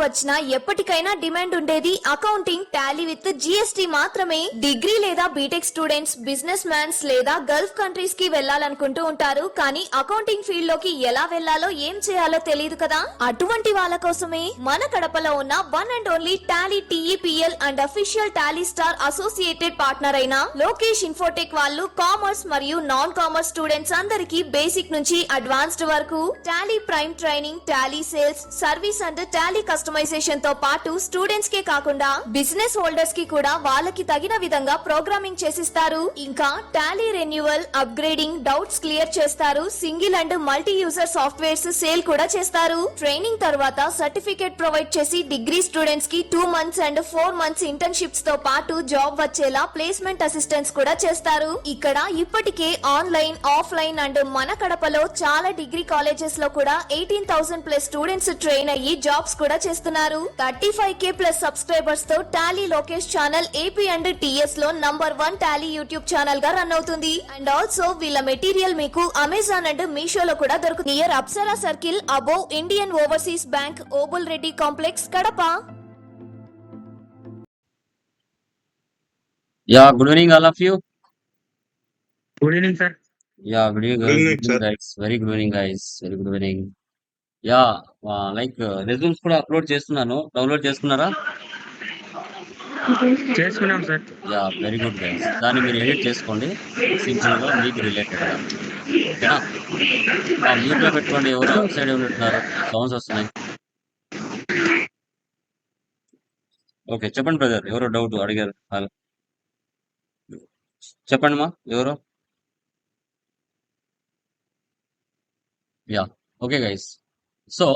వచ్చినా ఎప్పటికైనా డిమాండ్ ఉండేది అకౌంటింగ్ టాలీ విత్ జిఎస్టి మాత్రమే. డిగ్రీ లేదా బీటెక్ స్టూడెంట్స్, బిజినెస్ మ్యాన్స్ లేదా గల్ఫ్ కంట్రీస్ కి వెళ్లాలనుకుంటూ ఉంటారు. కానీ అకౌంటింగ్ ఫీల్డ్ లోకి ఎలా వెళ్లాలో ఏం చేయాలో తెలియదు కదా. అటువంటి వాళ్ళ కోసమే మన కడపలో ఉన్న one and only Tally TEPL and official Tally star associated partner అయిన లోకేష్ ఇన్ఫోటెక్ వాళ్ళు కామర్స్ మరియు నాన్ కామర్స్ స్టూడెంట్స్ అందరికీ బేసిక్ నుంచి అడ్వాన్స్డ్ వరకు Tally Prime training, Tally sales, service and Tally customization తో పాటు స్టూడెంట్స్ కే కాకుండా బిజినెస్ హోల్డర్స్ కి కూడా వాళ్ళకి తగిన విధంగా ప్రోగ్రామింగ్ చేసిస్తారు. ఇంకా Tally renewal, upgrading, doubts clear చేస్తారు. Single and multi user softwares sale కూడా చేస్తారు. ట్రైనింగ్ తర్వాత సర్టిఫికేట్ ప్రొవైడ్ చేసి డిగ్రీ స్టూడెంట్స్ కి 2 months అండ్ 4 months ఇంటర్న్షిప్స్ తో పాటు జాబ్ వచ్చేలా ప్లేస్మెంట్ అసిస్టెన్స్ కూడా చేస్తారు. ఇక్కడ ఇప్పటికే ఆన్లైన్, ఆఫ్లైన్ అండ్ మన కడపలో చాలా డిగ్రీ కాలేజెస్ లో కూడా 18,000 ప్లస్ స్టూడెంట్స్ ట్రైన్ అయ్యి జాబ్స్ కూడా చేస్తున్నారు. 35K ప్లస్ సబ్స్క్రైబర్స్ తో Tally Lokesh channel AP and TS లో నంబర్ 1 టాలీ యూట్యూబ్ ఛానల్ గా రన్ అవుతుంది. అండ్ ఆల్సో వీళ్ళ మెటీరియల్ మీకు అమెజాన్ అండ్ మీషోలో కూడా దొరుకుతుంది. Near Apsara circle above Indian overseas bank, Obul Reddy complex, Kadapa. Yeah, good evening, all of you. Good evening, sir. Yeah, good evening, Good evening, good evening, sir. guys. Very good evening, guys. Very good evening. Yeah, resumes కూడా upload చేస్తున్నాను. Download చేసుకున్నారా? చేసుకున్నాం sir. Yeah, very good guys. దాన్ని మీరు edit చేసుకోండి simple గా మీకు related గా. ఓకేనా? మ్యూట్ లో పెట్టుకోండి. ఎవరు అవుట్ సైడ్ ఉన్నట్టున్నారు, సౌండ్స్ వస్తున్నాయి. ఓకే, చెప్పండి బ్రదర్. ఎవరో డౌట్ అడిగారు. చెప్పండి మా, ఎవరు? Yeah, okay guys. So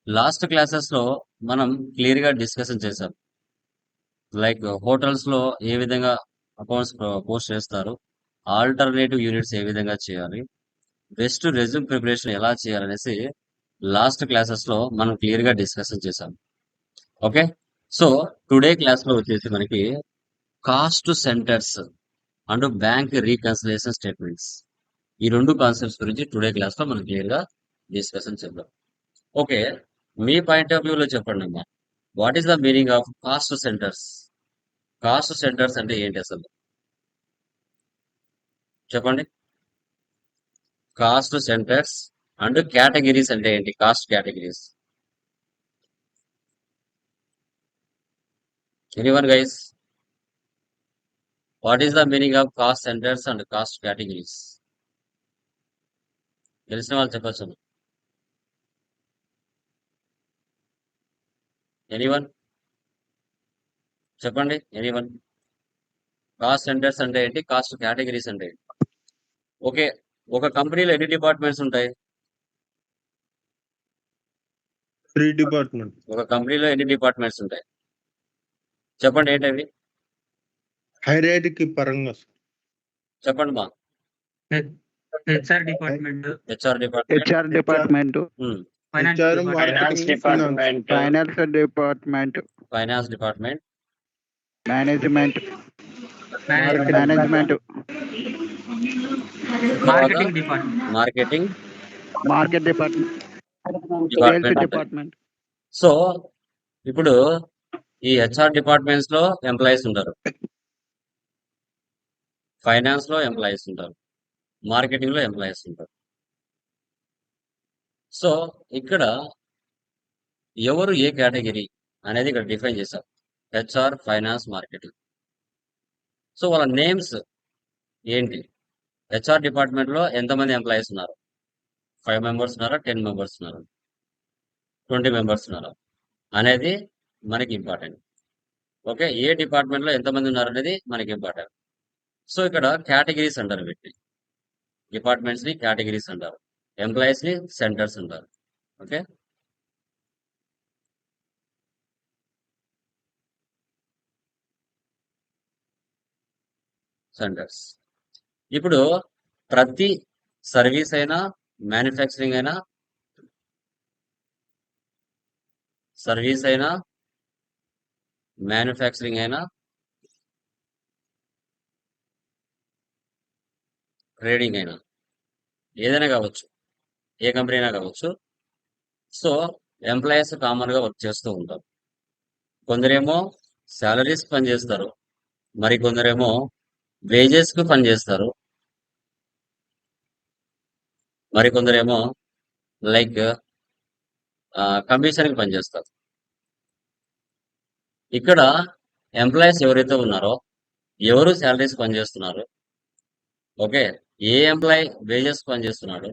last classes లో మనం క్లియర్ గా డిస్కషన్ చేసాం. లైక్ హోటల్స్ లో ఏ విధంగా అకౌంట్స్ పోస్ట్ చేస్తారు, ఆల్టర్నేటివ్ యూనిట్స్ ఏ విధంగా చేయాలి, బెస్ట్ రెజ్యూమ్ ప్రిపరేషన్ ఎలా చేయాలనేసి లాస్ట్ క్లాసెస్ లో మనం క్లియర్ గా డిస్కషన్ చేసాం. ఓకే, సో టుడే క్లాస్ లో వచ్చేసి మనకి cost centres and bank reconciliation statements, ఈ రెండు కాన్సెప్ట్స్ గురించి టుడే క్లాస్ లో మనం క్లియర్ గా డిస్కషన్ చేద్దాం. Okay, me point of view లో చెప్పండి అమ్మా, what is the meaning of cost centres? Cost centres అంటే ఏంటి అసలు చెప్పండి. కాస్ట్ సెంటర్స్ అండ్ కేటగిరీస్ అంటే ఏంటి? Cost categories, anyone guys? What is the meaning of cost centres and cost categories? తెలిసిన వాళ్ళు చెప్పచ్చు. ఎనీవన్ చెప్పండి. ఎనీవన్? కాస్ట్ సెంటర్స్ అంటే ఏంటి, కాస్ట్ కేటగిరీస్ అంటే ఏంటి? ఓకే, ఒక కంపెనీలో ఎన్ని డిపార్ట్మెంట్స్ ఉంటాయి? 3 departments. ఒక కంపెనీలో ఎన్ని డిపార్ట్మెంట్స్ ఉంటాయి చెప్పండి, ఏంటవి? హైరార్కీ పరంగా చెప్పండి మా. HR department, HR department, HR department, finance HR, department, finance department, finance department, management, management, marketing department, marketing market department, sales department. Department. So ఇప్పుడు ఈ హెచ్ఆర్ డిపార్ట్మెంట్స్ లో ఎంప్లాయీస్ ఉంటారు, ఫైనాన్స్ లో ఎంప్లాయీస్ ఉంటారు, మార్కెటింగ్ లో ఎంప్లాయీస్ ఉంటారు. So ఇక్కడ ఎవరు ఏ కేటగిరీ అనేది ఇక్కడ డిఫైన్ చేశారు, హెచ్ఆర్, ఫైనాన్స్, మార్కెటింగ్. సో వాళ్ళ నేమ్స్ ఏంటి? హెచ్ఆర్ డిపార్ట్మెంట్ లో ఎంతమంది ఎంప్లాయీస్ ఉన్నారు? 5 members ఉన్నారా, 10 members ఉన్నారు, 20 members ఉన్నారు అనేది మనకి ఇంపార్టెంట్. ఓకే, ఏ డిపార్ట్మెంట్ లో ఎంతమంది ఉన్నారు అనేది మనకి ఇంపార్టెంట్. సో ఇక్కడ కేటగిరీస్ అంటారు, వీటిని డిపార్ట్మెంట్స్ ని కేటగిరీస్ అంటారు, ఎంప్లాయీస్ ని సెంటర్స్ అంటారు. Okay, centres. ఇప్పుడు ప్రతి సర్వీస్ అయినా, మ్యానుఫ్యాక్చరింగ్ అయినా, సర్వీస్ అయినా, మ్యానుఫ్యాక్చరింగ్ అయినా, ట్రేడింగ్ అయినా, ఏదైనా కావచ్చు, ఏ కంపెనీ అయినా కావచ్చు. సో ఎంప్లాయీస్ కామన్ గా వర్క్ చేస్తూ ఉంటారు. కొందరేమో సాలరీస్ పనిచేస్తారు, మరి కొందరేమో వేజెస్ కు పనిచేస్తారు, మరి కొందరేమో లైక్ కమిషన్ కి పనిచేస్తారు. ఇక్కడ ఎంప్లాయీస్ ఎవరైతే ఉన్నారో ఎవరు సాలరీస్ పనిచేస్తున్నారు, ఓకే, ఏ ఎంప్లాయీ వేజెస్ పనిచేస్తున్నాడు,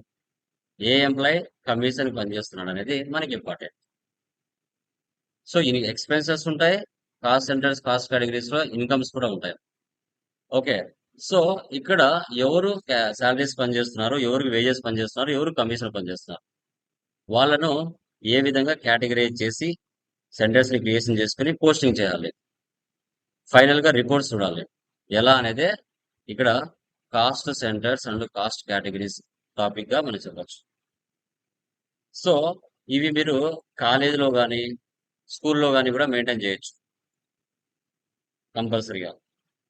ఏ ఎంప్లాయీ కమిషన్ పనిచేస్తున్నాడు అనేది మనకి ఇంపార్టెంట్. సో ఈ ఎక్స్పెన్సెస్ ఉంటాయి, కాస్ట్ సెంటర్స్, కాస్ట్ కేటగిరీస్ లో ఇన్కమ్స్ కూడా ఉంటాయి. ఓకే, సో ఇక్కడ ఎవరు సాలరీస్ పనిచేస్తున్నారు, ఎవరికి వేజెస్ పనిచేస్తున్నారు, ఎవరు కమిషన్ పనిచేస్తున్నారు, వాళ్ళను ఏ విధంగా కేటగిరైజ్ చేసి సెంటర్స్ ని క్రియేషన్ చేసుకుని పోస్టింగ్ చేయాలి, ఫైనల్ గా రిపోర్ట్స్ చూడాలి ఎలా అనేది ఇక్కడ cost centres and cost categories topic గా మనం చెప్పచ్చు. సో ఇవి మీరు కాలేజీలో కానీ స్కూల్లో కానీ కూడా మెయింటైన్ చేయొచ్చు కంపల్సరీగా.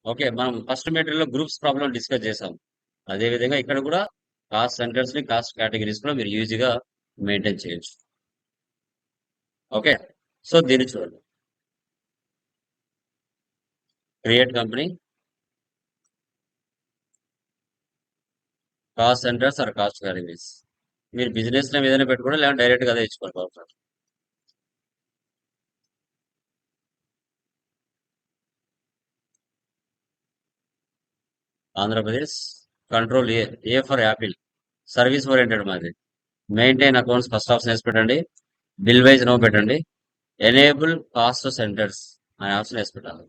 ఓకే, మనం first material groups problem discuss చేసాం. అదే విధంగా ఇక్కడ కూడా కాస్ట్ సెంటర్స్ ని కాస్ట్ కేటగిరీస్ కూడా మీరు ఈజీగా మెయింటైన్ చేయొచ్చు. ఓకే, సో దీన్ని చూడండి. Create company, cost centres or cost categories. మీరు బిజినెస్ నేమ్ ఏదైనా పెట్టుకోండి, లేదంటే డైరెక్ట్ గా అదే ఇచ్చుకోండి బాగుంటుంది. Andhra Pradesh, control A, A for apple, service oriented మాది. మెయింటైన్ అకౌంట్స్ ఫస్ట్ ఆప్షన్ వేసి పెట్టండి, బిల్ వైజ్ నో పెట్టండి, ఎనేబుల్ కాస్ట్ సెంటర్స్ అనే ఆప్షన్ వేసి పెట్టాలి.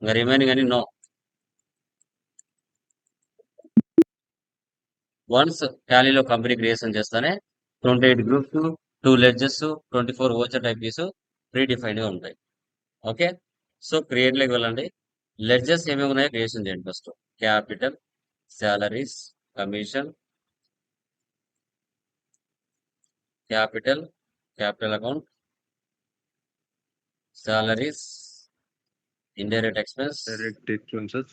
ఇంకా రిమైనింగ్ అని నో. వన్స్ టాలీలో కంపెనీ క్రియేషన్ చేస్తానే 28 groups, 2 ledges, 24 voucher types pre defined గా ఉంటాయి. ఓకే, సో క్రియేట్ లోకి వెళ్ళండి. లెడ్జెస్ ఏమేమి ఉన్నాయో క్రియేషన్ చేయండి. First capital, salaries, commission, capital, capital account, salaries, indirect expense, direct expenses,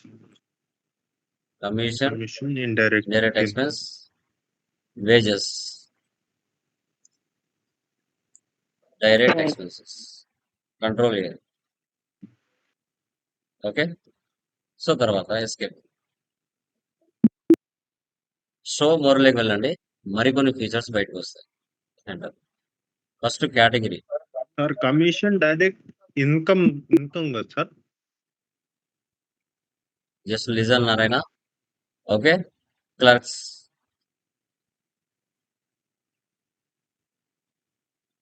commission, commission, indirect indirect expense, wages, direct expenses, control A. Okay, so తర్వాత escape. Show మోర్లోకి వెళ్ళండి, మరికొన్ని features బయటకు వస్తాయి. Enter. First category, sir commission direct income కదా sir? Just listen Narayana. Okay, clerks,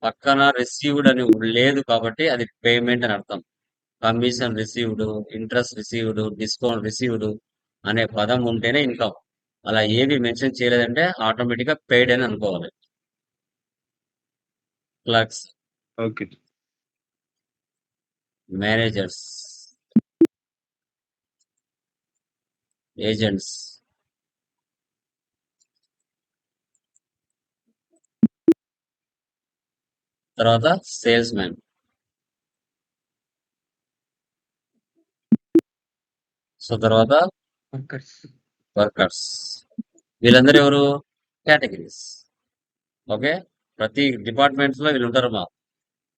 పక్కన received అని లేదు కాబట్టి అది పేమెంట్ అని అర్థం. Commission received, interest received, discount received అనే పదం ఉంటేనే ఇన్కమ్. అలా ఏవి మెన్షన్ చేయలేదంటే ఆటోమేటిక్ గా పెయిడ్ అని అనుకోవాలి. క్లర్క్స్, ఓకే, మేనేజర్స్, ఏజెంట్స్, తర్వాత సేల్స్ మ్యాన్, సో తర్వాత వర్కర్స్. వర్కర్స్. వీళ్ళందరూ ఎవరు? కేటగిరీస్. ఓకే, ప్రతి డిపార్ట్మెంట్స్ లో వీళ్ళు ఉంటారు మా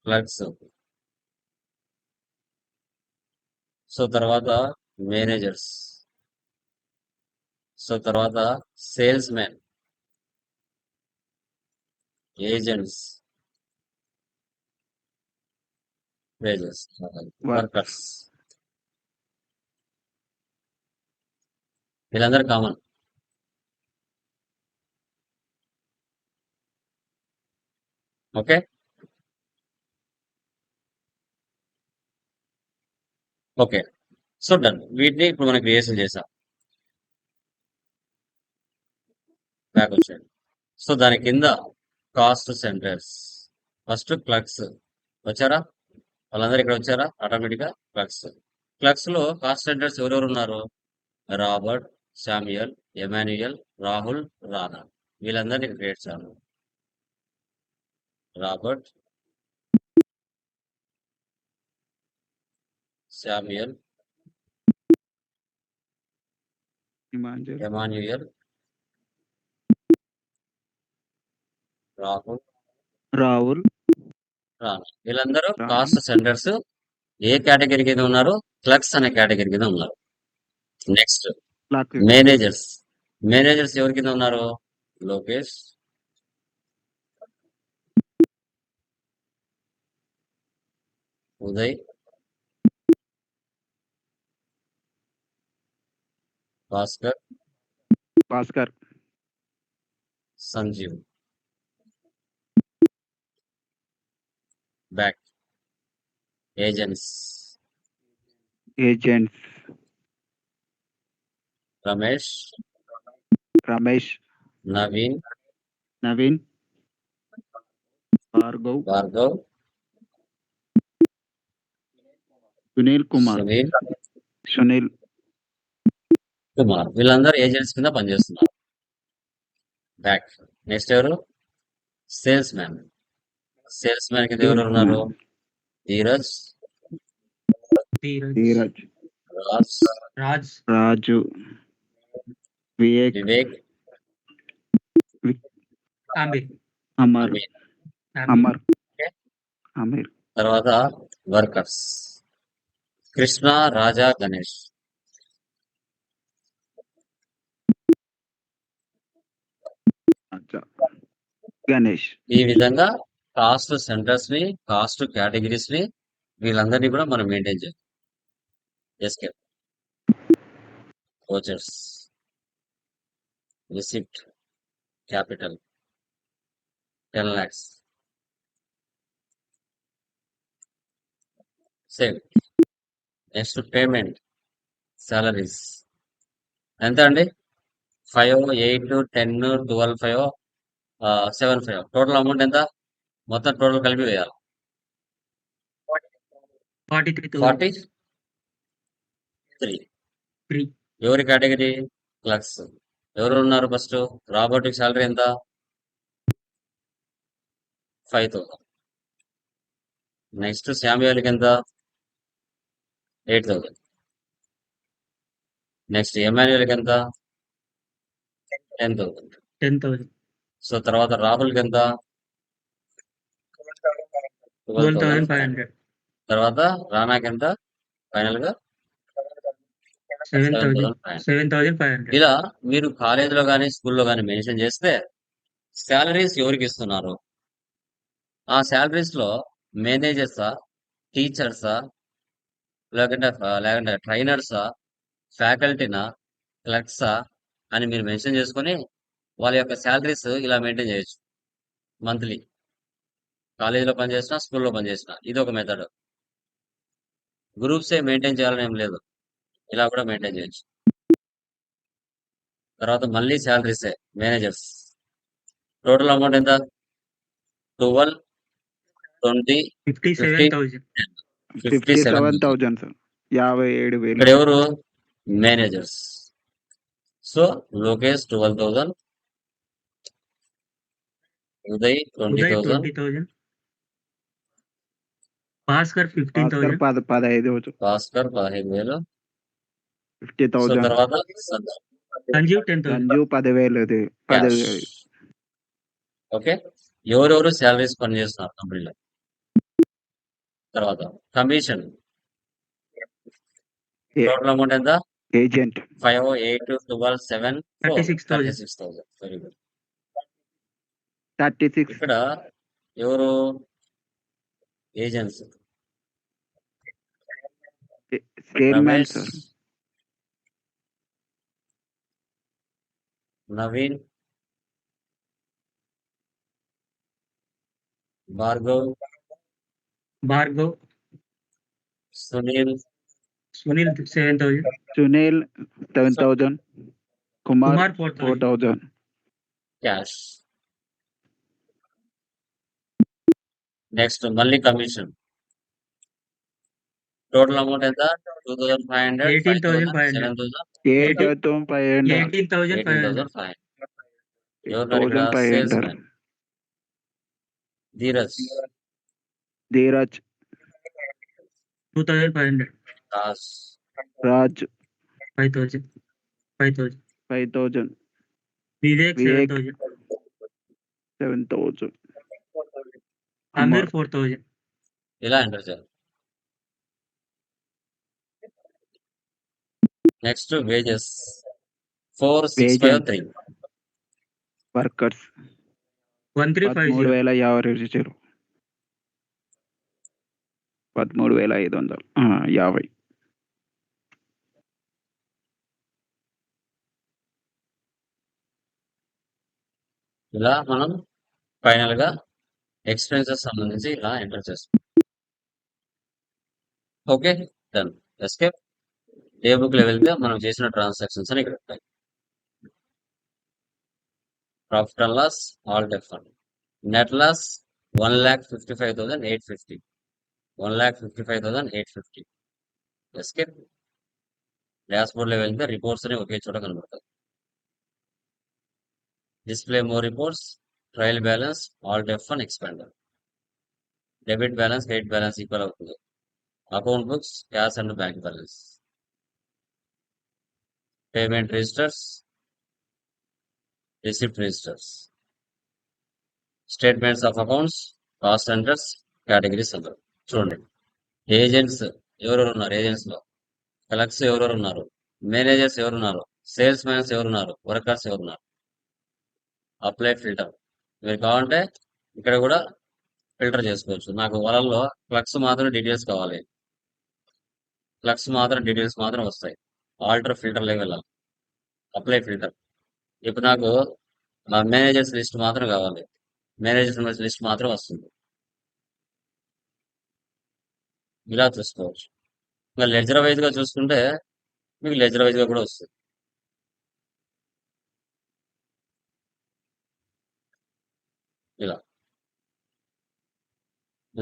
క్లర్క్స్. సో తర్వాత మేనేజర్స్, సో తర్వాత sales man, agents, wages, workers. వీళ్ళందరూ common. Okay, okay, so done. వీటిని ఇప్పుడు మనం క్రియేషన్ చేసాం. బ్యాక్ వచ్చేయండి. సో దాని కింద కాస్ట్ సెంటర్స్, ఫస్ట్ క్లర్క్స్ వచ్చారా? వాళ్ళందరూ ఇక్కడ వచ్చారా? ఆటోమేటిక్ గా క్లర్క్స్. క్లర్క్స్ లో కాస్ట్ సెంటర్స్ ఎవరెవరు ఉన్నారు? Robert, Samuel, Emmanuel, Rahul, Rana. వీళ్ళందరినీ క్రియేట్ చేయాలి. Robert, Samuel, Imanjal, Emmanuel, Rahul, Rahul Rana. వీళ్ళందరూ రానా. Cost centres. ఏ కేటగిరీ కింద ఉన్నారు? క్లర్క్స్ అనే కేటగిరీ కింద ఉన్నారు. Next clock managers. మేనేజర్స్ ఎవరి కింద ఉన్నారు? Lokesh, Uday, Bhaskar, Bhaskar Sanjeev. Back agents agents Ramesh, Ramesh Naveen, Naveen Bhargav Bhargav, Sunil Kumar Sunil Kumar. వీళ్ళందరూ ఏజెంట్స్ కింద పనిచేస్తున్నారు. బ్యాక్. నెక్స్ట్ ఎవరు? Salesman. సేల్స్ మ్యాన్ కింద ఎవరు ఉన్నారు? ధీరజ్, ధీరజ్ రాజ్, రాజు వివేక్ వివేక్, అమీర్ అమర్ అమీర్. అమర్ అమీర్ తర్వాత వర్కర్స్ కృష్ణ, రాజా, గణేష్. అచ్చా. గణేష్ ఈ విధంగా కాస్ట్ సెంటర్స్ ని, కాస్ట్ కేటగిరీస్ ని, వీళ్ళందరినీ కూడా మనం మెయింటైన్ చేయాలి. Escape vouchers, receipt, capital 10 lakhs. Same. Next payment, salaries ఎంత అండి? 5, 8, 10, 12, 5, 7, 5. టోటల్ అమౌంట్ ఎంత? మొత్తం టోటల్ కలిపి వేయాలి. 43,000. 43. ఎవరి కేటగిరీ? క్లర్క్స్. ఎవరు ఉన్నారు ఫస్ట్? రాబర్ట్కి సాలరీ ఎంత? 5,000. నెక్స్ట్ శామ్యుయల్కి ఎంత? 8,000. నెక్స్ట్ ఎమాన్యుయల్కి ఎంత? 10,000. 10,000. సో తర్వాత రాహుల్కి ఎంత? 12,500. 12,500. తర్వాత రానాకి ఎంత? ఫైనల్ గా 7,500. 7,500. ఇలా మీరు కాలేజీలో కానీ స్కూల్లో కానీ మెన్షన్ చేస్తే శాలరీస్ ఎవరికి ఇస్తున్నారు? ఆ శాలరీస్ లో మేనేజర్సా, టీచర్సా, లేకుంటే ట్రైనర్సా, ఫ్యాకల్టీనా, క్లర్క్సా అని మీరు మెన్షన్ చేసుకొని వాళ్ళ యొక్క శాలరీస్ ఇలా మెయింటైన్ చేయొచ్చు. మంత్లీ కాలేజీలో పనిచేసినా, స్కూల్లో పనిచేసినా ఇది ఒక మెథడ్. గ్రూప్సే మెయింటైన్ చేయాలని ఏం లేదు, ఇలా కూడా మెయింటైన్ చేయొచ్చు. తర్వాత మళ్ళీ శాలరీసే మేనేజర్స్. టోటల్ అమౌంట్ ఎంత? 12, 20, 15, 57,000. 57,000. 57,000 సార్ 57,000 ఇక్కడ ఎవరు? Managers. So Lokesh 12,000, Uday 20,000, 20,000. Bhaskar Bhaskar 15,000. 15,000 Bhaskar 15,000. So 50,000 తర్వాత సంజీవ్ 10,000. సంజు 10,000 క్యాష్. 10,000 ఓకే. ఎవరెవరు శాలరీస్ పనిచేస్తున్నారు కంపెనీలో. తర్వాత కమిషన్. టోటల్ అమౌంట్ ఎంత? ఏజెంట్ 5, 8, 12, 7, 4, 36,000. 36,000. Very good. 36 ఇక్కడ ఎవరు? Agents. Sale man Ramesh, sir Naveen, Bhargav, Sunil, Sunil 7,000. Sunil 7,000 Kumar Kumar 4,000. 4,000 cash. Next మళ్ళీ కమిషన్. టోటల్ అమౌంట్ ఎంత? 2,500, 5,000, 18,500. 7,000, 8,500 18,500. 18,500. ఎవరున్నారు ఇక్కడ? 8,500 సేల్స్ మ్యాన్. ధీరజ్, ధీరజ్ 2,500. రాజ్, రాజ్ 5,000. 5,000 వివేక్ వివేక్ 7,000. 7,000 అమీర్ 4,000. ఇలా ఎంటర్ చేయాలి. Next wages 4653. వర్కర్స్ 1350. 13,050. 13,550. ఇలా మనం ఫైనల్ గా ఎక్స్పెన్సెస్ సంబంధించి ఇలా ఎంటర్ చేస్తాం. Okay, done. ఎస్కేప్. ఏ బుక్ లో వెళ్తే మనం చేసిన ట్రాన్సాక్షన్స్ అని ఇక్కడ ఉంటాయి. ప్రాఫిట్ అండ్ లాస్, ఆల్ డెఫన్. Net loss 1,55,850. 1,55,850. Escape. Dashboard లో వెళ్తే రిపోర్ట్స్ అని ఒకే చోట కనబడతాయి. Display more reports, trial balance, all డెఫన్, ఎక్స్పాండర్. Debit balance, credit balance equal అవుతుంది. Account books, cash and bank balance. Payment registers, receipt registers. Statements of accounts, cost centres, categories అందరు చూడండి. ఏజెంట్స్ ఎవరెవరు ఉన్నారు? ఏజెంట్స్ లో కలెక్ట్స్ ఎవరెవరు ఉన్నారు? మేనేజర్స్ ఎవరున్నారు? సేల్స్ మ్యాన్స్ ఎవరున్నారు? వర్కర్స్ ఎవరున్నారు? Apply filter. మీరు కావాలంటే ఇక్కడ కూడా ఫిల్టర్ చేసుకోవచ్చు. నాకు వలల్లో క్లక్స్ మాత్రం డీటెయిల్స్ కావాలి. క్లక్స్ మాత్రం డీటెయిల్స్ మాత్రం వస్తాయి. ఆల్టర్ ఫిల్టర్ లోకి వెళ్ళాలి. Apply filter. ఇప్పుడు నాకు నా మేనేజర్స్ లిస్ట్ మాత్రం కావాలి. మేనేజర్స్ లిస్ట్ మాత్రం వస్తుంది. ఇలా చూసుకోవచ్చు. ఇంకా లెజర్ వైజ్ గా చూసుకుంటే మీకు లెజర్ వైజ్ గా కూడా వస్తుంది. ఇలా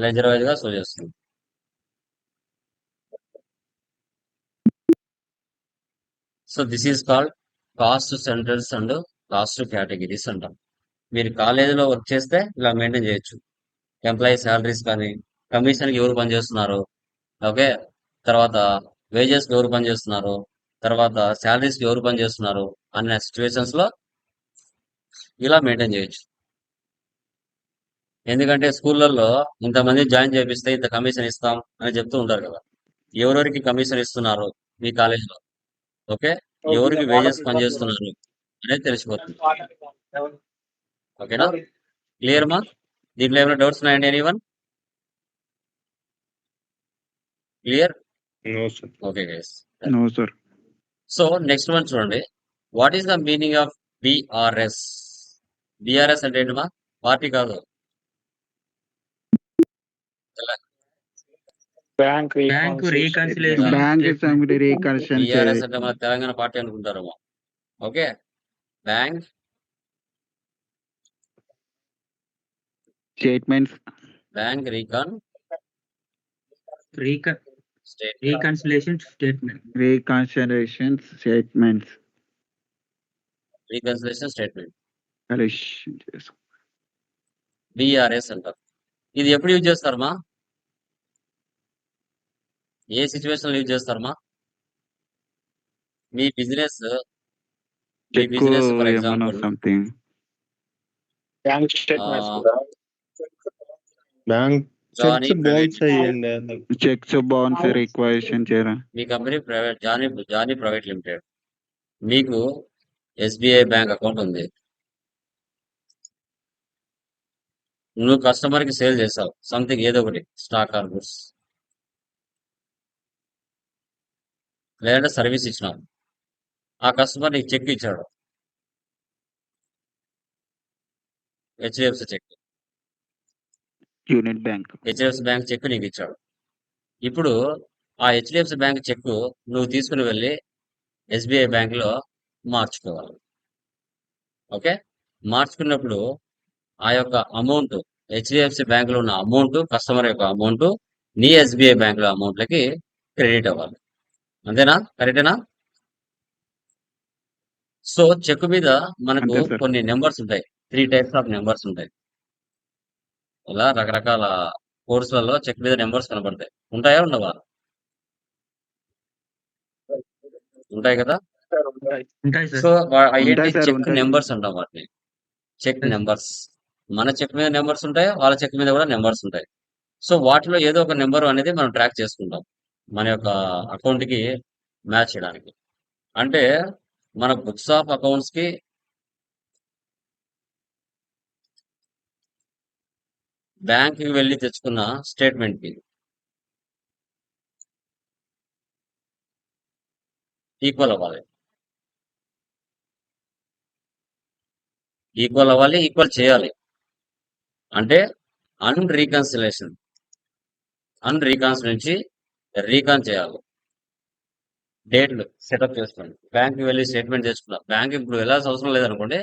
లెజర్ వైజ్ గా షో చేస్తుంది. So this is called cost centres and cost categories అంటాం. మీరు కాలేజీలో వర్క్ చేస్తే ఇలా మెయింటైన్ చేయొచ్చు. ఎంప్లాయీ శాలరీస్ కానీ, కమిషన్కి ఎవరు పనిచేస్తున్నారు, ఓకే, తర్వాత వేజెస్కి ఎవరు పనిచేస్తున్నారు, తర్వాత శాలరీస్కి ఎవరు పనిచేస్తున్నారు అనే సిచ్యువేషన్స్ లో ఇలా మెయింటైన్ చేయొచ్చు. ఎందుకంటే స్కూళ్ళల్లో ఇంతమంది జాయిన్ చేపిస్తే ఇంత కమిషన్ ఇస్తాం అని చెప్తూ ఉంటారు కదా. ఎవరెవరికి కమిషన్ ఇస్తున్నారు మీ కాలేజీలో, ఓకే, ఎవరికి వేజెస్ పనిచేస్తున్నారు అనేది తెలిసిపోతుంది. ఓకేనా? క్లియర్ మా? దీంట్లో ఏమైనా డౌట్స్ ఉన్నాయండి? Anyone? Clear? No, sir. Okay guys. No sir. So next one చూడండి. What is the meaning of BRS? BRS అంటే ఏంటి మా? పార్టీ కాదు. Bank reconciliation bank reconciliation BRS అంటే మన తెలంగాణ పార్టీ అనుకుంటారేమో. Okay, bank statements. Bank reconciliation statement. Reconciliation statements. Reconciliation statement correction చేసుకో. BRS అంటారు. ఇది ఎప్పుడు యూజ్ చేస్తారమ్మా? ఏ సిచ్యువేషన్ యూజ్ చేస్తారమ్మా? మీ బిజినెస్ చెక్ ఫర్ ఏమన్నా example something. Bank Johnny cheques private bounce అయ్యండి. చెక్స్ బౌన్స్ రిక్వెషన్ చేయరా? మీ company private Johnny private limited. మీకు ఎస్బీఐ బ్యాంక్ అకౌంట్ ఉంది. నువ్వు కస్టమర్ కి సేల్ చేసావు సంథింగ్, ఏదో ఒకటి స్టాక్ ఆర్ గుడ్స్, లేదంటే సర్వీస్ ఇచ్చినావు. ఆ కస్టమర్ నీకు చెక్ ఇచ్చాడు, HDFC cheque. Unit bank. HDFC bank cheque నీకు ఇచ్చాడు. ఇప్పుడు ఆ హెచ్డిఎఫ్సి బ్యాంక్ చెక్ నువ్వు తీసుకుని వెళ్ళి ఎస్బీఐ బ్యాంక్ లో మార్చుకోవాలి. ఓకే, మార్చుకున్నప్పుడు ఆ యొక్క అమౌంట్, హెచ్డిఎఫ్సి బ్యాంక్ లో ఉన్న అమౌంట్, కస్టమర్ యొక్క అమౌంట్ నీ ఎస్బీఐ బ్యాంక్ లో అమౌంట్ లకి క్రెడిట్ అవ్వాలి. అంతేనా? కరెక్టేనా? సో చెక్ మీద మనకు అంతే సార్. కొన్ని నెంబర్స్ ఉంటాయి. 3 టైప్స్ ఆఫ్ నెంబర్స్ ఉంటాయి. ఇలా రకరకాల కోర్సులలో చెక్ మీద నెంబర్స్ కనబడతాయి. ఉంటాయా ఉండవా? ఉంటాయి కదా. ఉంటాయి సార్. సో అవేంటి? ఉంటాయి సార్, చెక్ ఉంటాయి. నెంబర్స్ అంటాం వాటిని. Cheque numbers. మన చెక్ మీద నెంబర్స్ ఉంటాయి, వాళ్ళ చెక్ మీద కూడా నెంబర్స్ ఉంటాయి. సో వాటిలో ఏదో ఒక నెంబర్ అనేది మనం ట్రాక్ చేసుకుంటాం మన యొక్క అకౌంట్ కి మ్యాచ్ చేయడానికి. అంటే మన బుక్స్ ఆఫ్ అకౌంట్స్ కి బ్యాంక్ కి వెళ్ళి తెచ్చుకున్న స్టేట్మెంట్ కి ఈక్వల్ అవ్వాలి. ఈక్వల్ చేయాలి. అంటే అన్ రీకన్సిలేషన్ నుంచి రీకాన్ చేయాలి. డేట్లు సెటప్ చేసుకోండి. బ్యాంక్ వెళ్ళి స్టేట్మెంట్ తెచ్చుకున్నాం. బ్యాంక్ ఇప్పుడు వెళ్ళాల్సిన అవసరం లేదనుకోండి,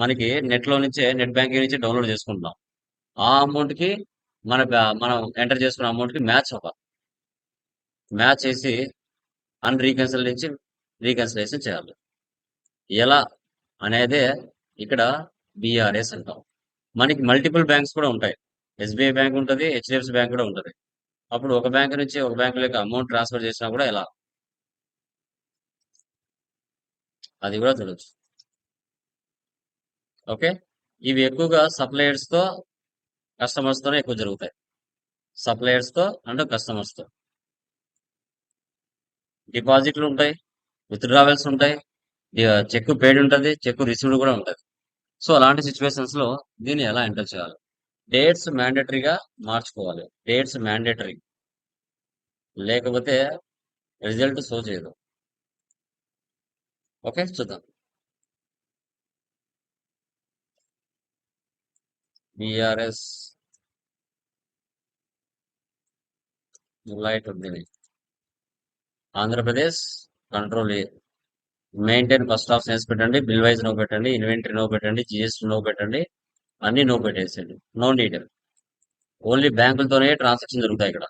మనకి నెట్ బ్యాంకింగ్ నుంచి డౌన్లోడ్ చేసుకుంటున్నాం. ఆ అమౌంట్ కి మనం ఎంటర్ చేసుకున్న అమౌంట్ కి మ్యాచ్ అవ్వాలి. మ్యాచ్ చేసి అన్ రీకన్సిల్ నుంచి రీకన్సిలేషన్ చేయాలి. ఎలా అనేదే ఇక్కడ బిఆర్ఎస్ అంటాం. మనకి మల్టిపుల్ బ్యాంక్స్ కూడా ఉంటాయి. ఎస్బీఐ బ్యాంక్ ఉంటుంది, హెచ్డిఎఫ్సి బ్యాంక్ కూడా ఉంటుంది. అప్పుడు ఒక బ్యాంక్ నుంచి ఒక బ్యాంకులోకి అమౌంట్ ట్రాన్స్ఫర్ చేసినా కూడా ఎలా, అది కూడా చూడొచ్చు. ఓకే, ఇవి ఎక్కువగా సప్లయర్స్ తో కస్టమర్స్ తోనే ఎక్కువ జరుగుతాయి. సప్లయర్స్ తో అండ్ కస్టమర్స్ తో డిపాజిట్లు ఉంటాయి, విత్డ్రావెల్స్ ఉంటాయి, చెక్ పేడ్ ఉంటుంది, చెక్ రిసీవ్డ్ కూడా ఉంటుంది. సో అలాంటి సిచ్యువేషన్స్ లో దీన్ని ఎలా ఎంటర్ చేయాలి? డేట్స్ మ్యాండేటరీగా మార్చుకోవాలి. డేట్స్ మ్యాండేటరీ, లేకపోతే రిజల్ట్ షో చేయదు. ఓకే, చూద్దాం. BRS July 29. Andhra Pradesh control A. Maintain first of sense పెట్టండి, బిల్ వైజ్ నో పెట్టండి, ఇన్వెంటరీ నో పెట్టండి, జిఎస్టీ నో పెట్టండి, అన్ని నో పెట్టేసేయండి. No need. ఓన్లీ బ్యాంకులతోనే ట్రాన్సాక్షన్ జరుగుతాయి ఇక్కడ.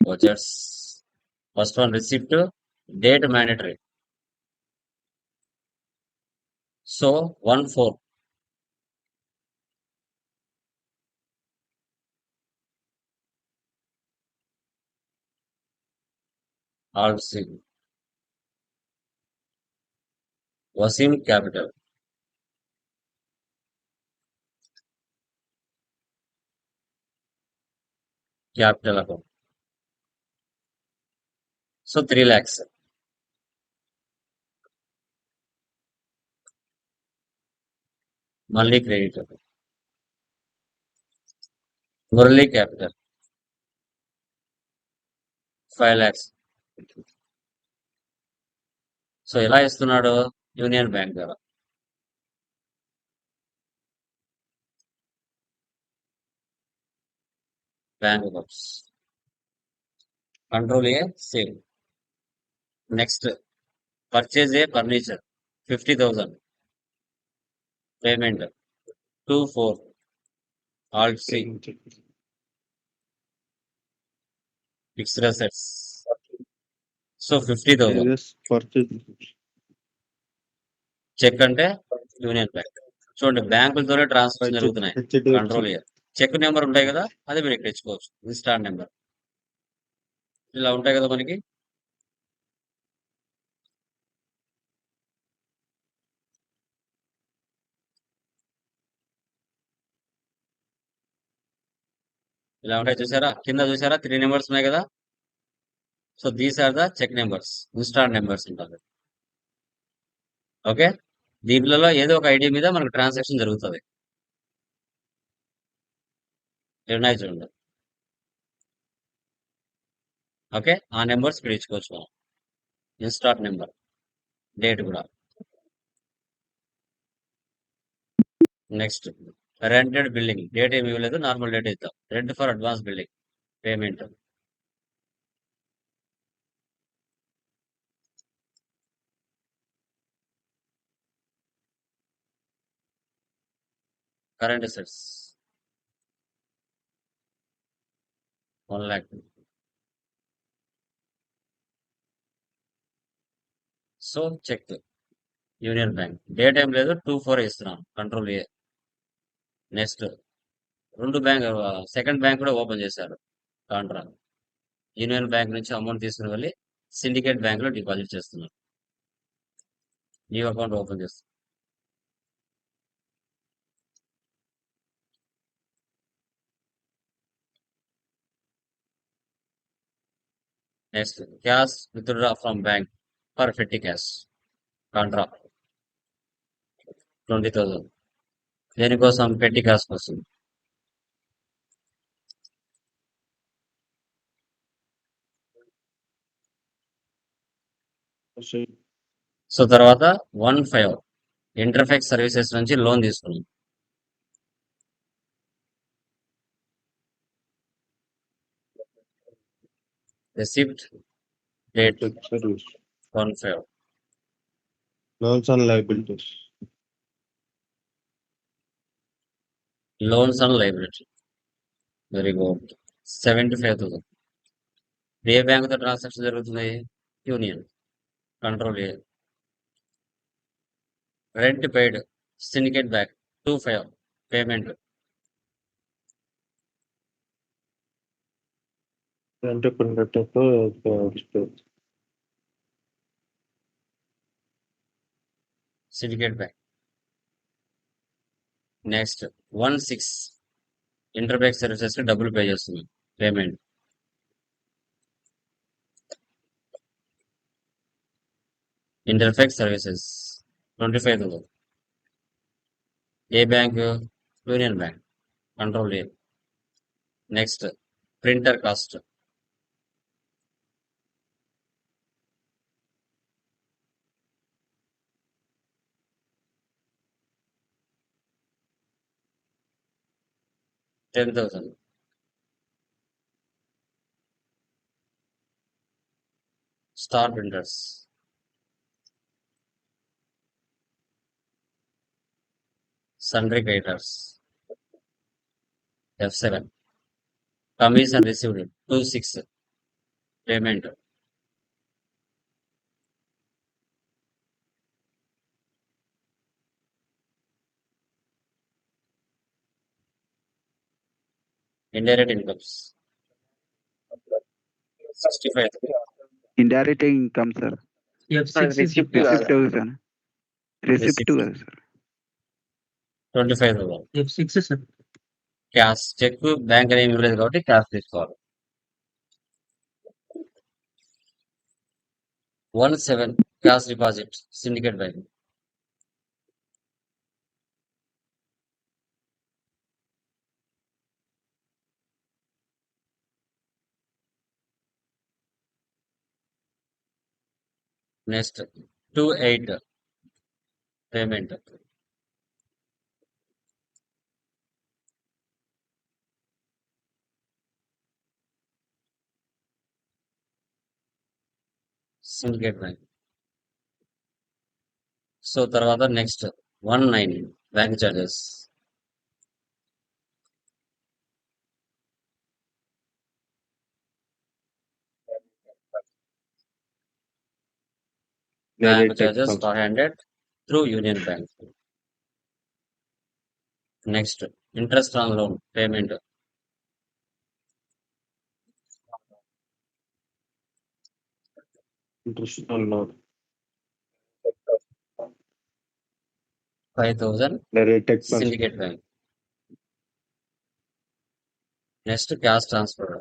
Vouchers first one receipt, date mandatory. So 1/4 ఆల్సి Waseem capital. Capital account. So 3 lakhs. మళ్ళీ credit. Murali capital 5 lakhs. So ఎలా ఇస్తున్నాడు? యూనియన్ బ్యాంక్ ద్వారా. Bank accounts control A, save. Next purchase A furniture 50,000. Payment 2/4 Alt C. Fixed assets. So 50,000. Cheque అంటే Union Bank. చూడండి, బ్యాంకులతోనే transaction జరుగుతున్నాయి. Control year. Cheque number ఉంటాయి కదా, అది మీరు ఇక్కడ తెచ్చుకోవచ్చు. ఇన్స్టాంట్ నెంబర్ ఇలా ఉంటాయి కదా మనకి. ఇలా ఉంటాయి, చూసారా? కింద చూసారా 3 నెంబర్స్ ఉన్నాయి కదా. So these are the cheque numbers, instant numbers ఉంటారు. ఓకే, దీంట్లో ఏదో ఒక ఐడి మీద మనకు ట్రాన్సాక్షన్ జరుగుతుంది. ఉన్నాయి చూడండి. ఓకే, ఆ నెంబర్స్ ఇక్కడ ఇచ్చుకోవచ్చు మనం. ఇన్స్టాంట్ నెంబర్, డేట్ కూడా. Next rented building. డేట్ ఏమి ఇవ్వలేదు, నార్మల్ డేట్ ఇద్దాం. Rent for advance building payment. Current assets 1 lakh. So cheque Union Bank. Date ఏం లేదు, 2/4 ఇస్తున్నాం. Control A. Next second bank కూడా ఓపెన్ చేశారు. కాంట్రా యూనియన్ బ్యాంక్ నుంచి అమౌంట్ తీసుకుని వెళ్ళి సిండికేట్ బ్యాంక్ లో డిపాజిట్ చేస్తున్నారు. న్యూ అకౌంట్ ఓపెన్ చేస్తారు. Next cash withdraw from bank for petty cash contra 20,000. దేనికోసం? పెట్టి క్యాష్ కోసం. సో తర్వాత 1,500 ఇంటర్ఫెక్స్ సర్వీసెస్ నుంచి లోన్ తీసుకున్నాం. Receipt date Service. 1,500. Loans and liabilities. Loans and liability. Very good. 75,000. ఏ బ్యాంక్ తో ట్రాన్సాక్షన్ జరుగుతుంది? Union. Control A. Rent paid syndicate bank 2,500 payment. Syndicate bank. Next 1,600 interbank services కి డబ్బులు pay చేస్తుంది payment. Interfex services 25,000. ఏ bank? Union bank. Control A. Next printer cost 10,000. Star printers. Sundry creditors F7. Commission received 26,000 payment. Indirect incomes 65,000. Indirect income sir. F6 receipt sir. Receipt కదా sir. 25,000. F6 sir. Cash cheque bank ఏమి ఇవ్వలేదు కాబట్టి cash తీసుకోవాలి. 1,700 cash deposit syndicate bank. Next 2,800 payment. Syndicate bank. So తర్వాత next 1,900 bank charges. Bank charges 500 through union bank. Next interest on loan payment. Interest on loan. 5,000 Direct expense. Syndicate bank. Next cash transfer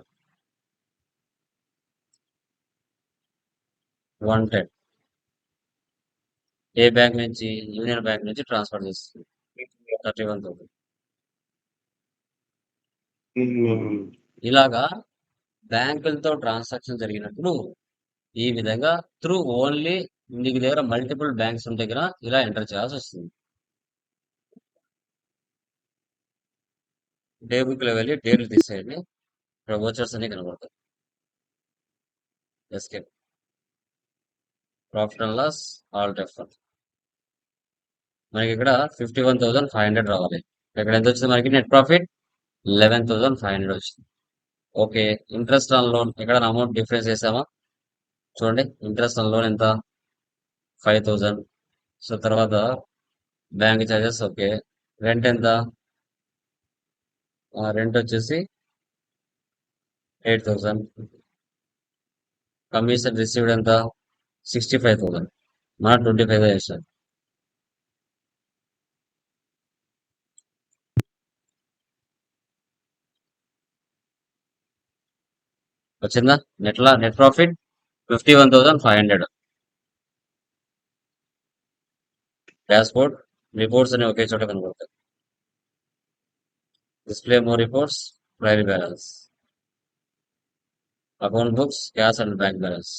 110. ఏ bank నుంచి? Union bank నుంచి transfer చేస్తుంది 31,000. ఇలాగా బ్యాంకులతో transaction జరిగినప్పుడు ఈ విధంగా త్రూ ఓన్లీ మీకు దగ్గర మల్టిపుల్ బ్యాంక్స్ ఉంటే కదా ఇలా ఎంటర్ చేయాల్సి వస్తుంది. డే బుక్ లో వెళ్ళి డేట్లు తీసేయండి. ఇక్కడ వోచర్స్ అన్ని కనబడతాయి. Escape. Profit and loss all defer. మనకి ఇక్కడ 51,500 రావాలి. ఇక్కడ ఎంత వచ్చింది మనకి? నెట్ ప్రాఫిట్ 11,500 వచ్చింది. ఓకే. ఇంట్రెస్ట్ ఆన్ లోన్ ఇక్కడ అమౌంట్ డిఫరెన్స్ చేసామా? చూడండి ఇంట్రెస్ట్ ఆన్ లోన్ ఎంత? 5,000. సో తర్వాత బ్యాంక్ చార్జెస్ ఓకే. రెంట్ ఎంత? రెంట్ వచ్చేసి 8,000. కమిషన్ రిసీవ్డ్ ఎంత? 65,000. మన 25 చేశారు. వచ్చిందా? Net profit 51,500. డాష్బోర్డ్ రిపోర్ట్స్ అనే ఒకే చోట కనబడతాయి. Display more reports, trial balance, account books, cash and bank balance,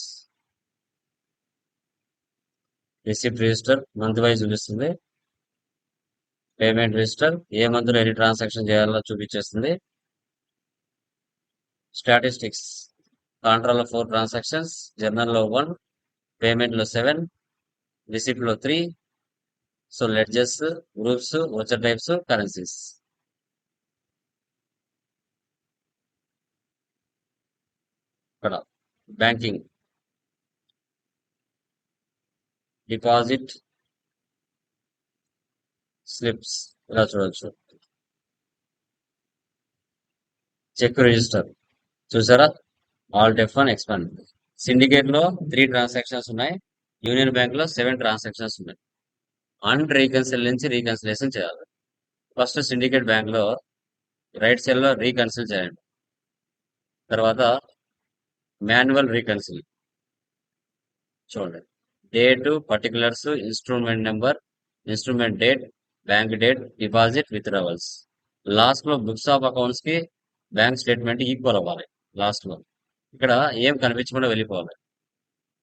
receipt register month wise చూపిస్తుంది. పేమెంట్ రిజిస్టర్ ఏ మంత్ లో ఎన్ని ట్రాన్సాక్షన్ చేయాలో చూపించేస్తుంది. స్టాటిస్టిక్స్ కాంట్రాల్ లో 4 ట్రాన్సాక్షన్స్, జర్నల్ లో 1, పేమెంట్ లో 7, రిసిప్ట్ లో 3. So ledges, groups, voucher types, currencies. ఇక్కడ బ్యాంకింగ్ డిపాజిట్ స్లిప్స్ ఇలా చూడొచ్చు. చెక్ రిజిస్టర్ చూసారా, ఆల్ F1 ఎక్స్పాండ్. సిండికేట్ లో 3 ట్రాన్సాక్షన్స్ ఉన్నాయి, యూనియన్ బ్యాంక్ లో 7 ట్రాన్సాక్షన్స్ ఉన్నాయి. అన్ రీకన్సిల్ నుంచి రీకన్సిలేషన్ చేయాలి. ఫస్ట్ సిండికేట్ బ్యాంక్ లో రైట్ సెల్ లో రీకన్సిల్ చేయండి. తర్వాత మాన్యువల్ రీకన్సిల్ చూడండి. Date, particulars, instrument number, instrument date, bank date, deposit, withdrawals. Last లో బుక్స్ ఆఫ్ అకౌంట్స్ కి బ్యాంక్ స్టేట్మెంట్ ఈక్వల్ అవ్వాలి. లాస్ట్ లో ఇక్కడ ఏం కనిపించకుండా వెళ్ళిపోవాలి.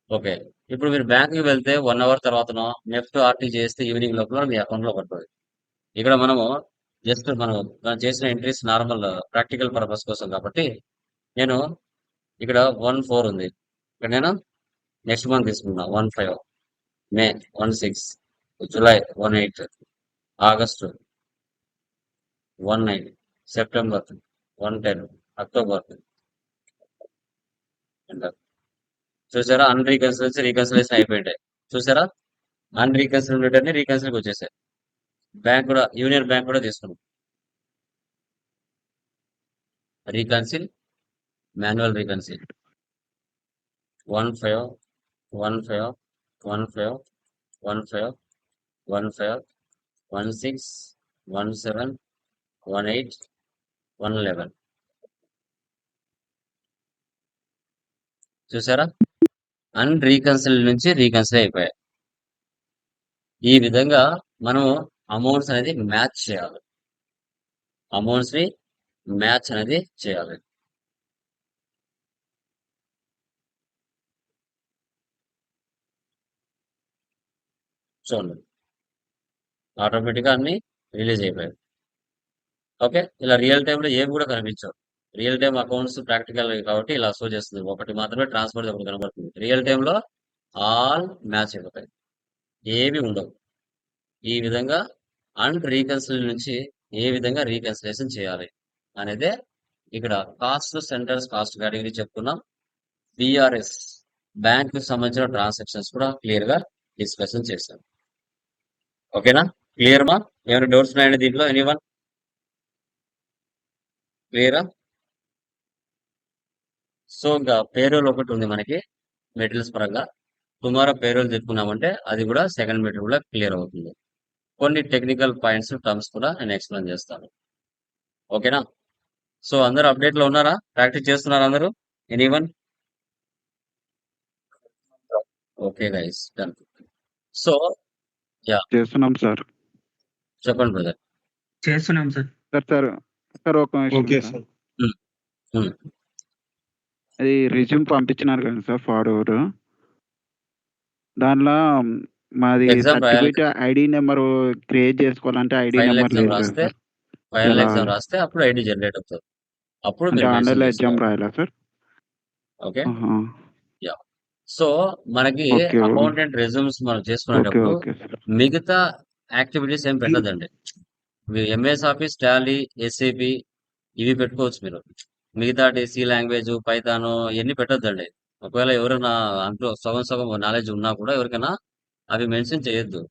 ఓకే, ఇప్పుడు మీరు బ్యాంక్ కి వెళ్తే 1 అవర్ తర్వాతనో నెఫ్ట్ ఆర్టీ చేస్తే ఈవినింగ్ లోపల మీ అకౌంట్ లో పడుతుంది. ఇక్కడ మనము జస్ట్ మనం చేసిన ఎంట్రీస్ నార్మల్ ప్రాక్టికల్ పర్పస్ కోసం కాబట్టి నేను ఇక్కడ 1/4 ఉంది. ఇక్కడ నేను నెక్స్ట్ మంత్ తీసుకున్నా 1/5, మే 1/6, జూలై 1/8, ఆగస్టు 1/9, సెప్టెంబర్ 1/10, అక్టోబర్. చూసారా, అన్ రీకన్సిలేషన్ రీకన్సిలేషన్ అయిపోయింటాయి. చూసారా, అన్ రీకన్సిలేటెడ్ అని రీకన్సిల్కి వచ్చేసాయి. బ్యాంక్ కూడా, యూనియన్ బ్యాంక్ కూడా తీసుకున్నాం. Reconcile, manual reconcile 1/5, 1/5, 1/5, 1/5, 1/5, 1/6, 1/7, 1/8, 1/11. చూసారా, అన్ రీకన్సిల్ నుంచి రీకన్సిల్ అయిపోయాయి. ఈ విధంగా మనము అమౌంట్స్ అనేది మ్యాచ్ చేయాలి. అమౌంట్స్ ని మ్యాచ్ అనేది చేయాలి. చూడండి, ఆటోమేటిక్ గా అన్ని రిలీజ్ అయిపోయాయి. ఓకే, ఇలా రియల్ టైమ్ లో ఏవి కూడా కనిపించవు. రియల్ టైమ్ అకౌంట్స్ ప్రాక్టికల్ కాబట్టి ఇలా షో చేస్తుంది. ఒకటి మాత్రమే ట్రాన్స్ఫర్ ఒకటి కనబడుతుంది. రియల్ టైమ్ లో ఆల్ మ్యాచ్ అయిపోతాయి, ఏవి ఉండవు. ఈ విధంగా అన్ రీకన్సిల్ నుంచి ఏ విధంగా రీకన్సిలేషన్ చేయాలి అనేదే ఇక్కడ కాస్ట్ సెంటర్స్ కాస్ట్ కేటగిరీ చెప్పుకున్నాం. బిఆర్ఎస్ బ్యాంక్ కు సంబంధించిన ట్రాన్సాక్షన్స్ కూడా క్లియర్ గా డిస్కషన్ చేశాం. ఓకేనా, క్లియర్ మా? ఏమైనా డౌట్స్ ఉన్నాయండి దీంట్లో? ఎనీవన్ క్లియరా? సో ఇంకా పేరోల్ ఒకటి ఉంది మనకి మెటీరియల్స్ పరంగా. టుమారో పేరోల్ చెప్పుకున్నామంటే అది కూడా సెకండ్ మెటీరియల్ కూడా క్లియర్ అవుతుంది. కొన్ని టెక్నికల్ పాయింట్స్, టర్మ్స్ కూడా నేను ఎక్స్ప్లెయిన్ చేస్తాను. ఓకేనా? సో అందరూ అప్డేట్ లో ఉన్నారా? ప్రాక్టీస్ చేస్తున్నారా అందరూ? Anyone? Okay guys, done. So yeah, చేస్తున్నాం సార్. చెప్పండి బ్రదర్. చేస్తున్నాం సార్. సార్ సార్ ఒక ఓకే నిమిషం సార్. సార్. అది రెజ్యూమ్ పంపించినారు కదా సార్ ఫార్వర్డ్. దాంట్లో మాది ఎగ్జామ్ రాయాలి. సర్టిఫికేట్ ఐడి నెంబర్ క్రియేట్ చేసుకోవాలంటే ఐడి ఫైనల్ నెంబర్ ఎగ్జామ్ లేదు కదా రాస్తే సార్. ఫైనల్ ఎలా ఎగ్జామ్ రాస్తే అప్పుడు ఐడి జనరేట్ అవుతుంది. అప్పుడు అంటే మీరు మెన్షన్ ఆన్లైన్లో ఎగ్జామ్ చేసుకోవాలి. రాయాలా సార్? ఓకే, ఆహా. యా. సో మనకి ఓకే అకౌంటెంట్ రెజ్యూమ్స్ మనం ఓకే చేసుకునేటప్పుడు ఓకే సార్. మిగతా యాక్టివిటీస్ ఏం పెట్టదండి. మీరు ఎంఎస్ ఆఫీస్, టాలీ, ఎస్ఏపి ఇవి పెట్టుకోవచ్చు మీరు. మిగతా సి లాంగ్వేజ్, పైథాన్ ఇవన్నీ పెట్టొద్దండి. ఒకవేళ ఎవరైనా అంటూ సగం సగం నాలెడ్జ్ ఉన్నా కూడా ఎవరికైనా అవి మెన్షన్ చేయొద్దు.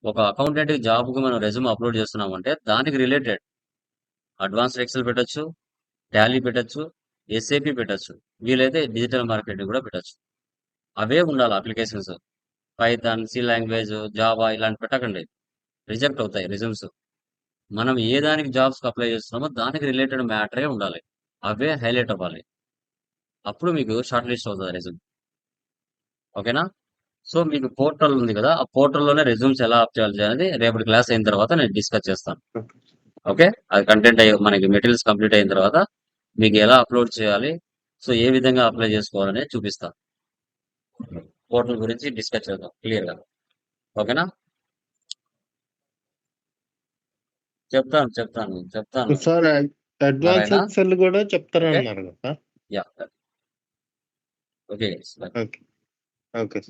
ఒక అకౌంటెంట్ జాబ్ కు మనం రెజ్యూమ్ అప్లోడ్ చేస్తున్నామంటే దానికి రిలేటెడ్ అడ్వాన్స్డ్ ఎక్సెల్ పెట్టొచ్చు, టాలీ పెట్టొచ్చు, ఎస్ఏపి పెట్టొచ్చు, వీలైతే డిజిటల్ మార్కెటింగ్ కూడా పెట్టొచ్చు. అవే ఉండాలి applications. Python, C language, Java ఇలాంటి పెట్టకండి, రిజెక్ట్ అవుతాయి రెజ్యూమ్స్. మనం ఏ దానికి జాబ్స్ అప్లై చేస్తున్నామో దానికి రిలేటెడ్ మ్యాటరే ఉండాలి, అవే హైలైట్ అవ్వాలి. అప్పుడు మీకు షార్ట్ లిస్ట్ అవుతుంది రెజ్యూమ్. ఓకేనా? సో మీకు పోర్టల్ ఉంది కదా, ఆ పోర్టల్లోనే రెజ్యూమ్స్ ఎలా అప్ చేయాలి అనేది రేపటి క్లాస్ అయిన తర్వాత నేను డిస్కస్ చేస్తాను. ఓకే, అది కంటెంట్ మనకి మెటీరియల్స్ కంప్లీట్ అయిన తర్వాత మీకు ఎలా అప్లోడ్ చేయాలి, సో ఏ విధంగా అప్లై చేసుకోవాలని చూపిస్తాను. పోర్టల్ గురించి డిస్కస్ చేద్దాం క్లియర్గా. ఓకేనా? చెప్తాను సార్ అడ్వాన్స్ నారాయణ. ఎక్సెల్ కూడా ఓకే, చెప్తారన్నారు కదా. Yeah, okay. Okay okay.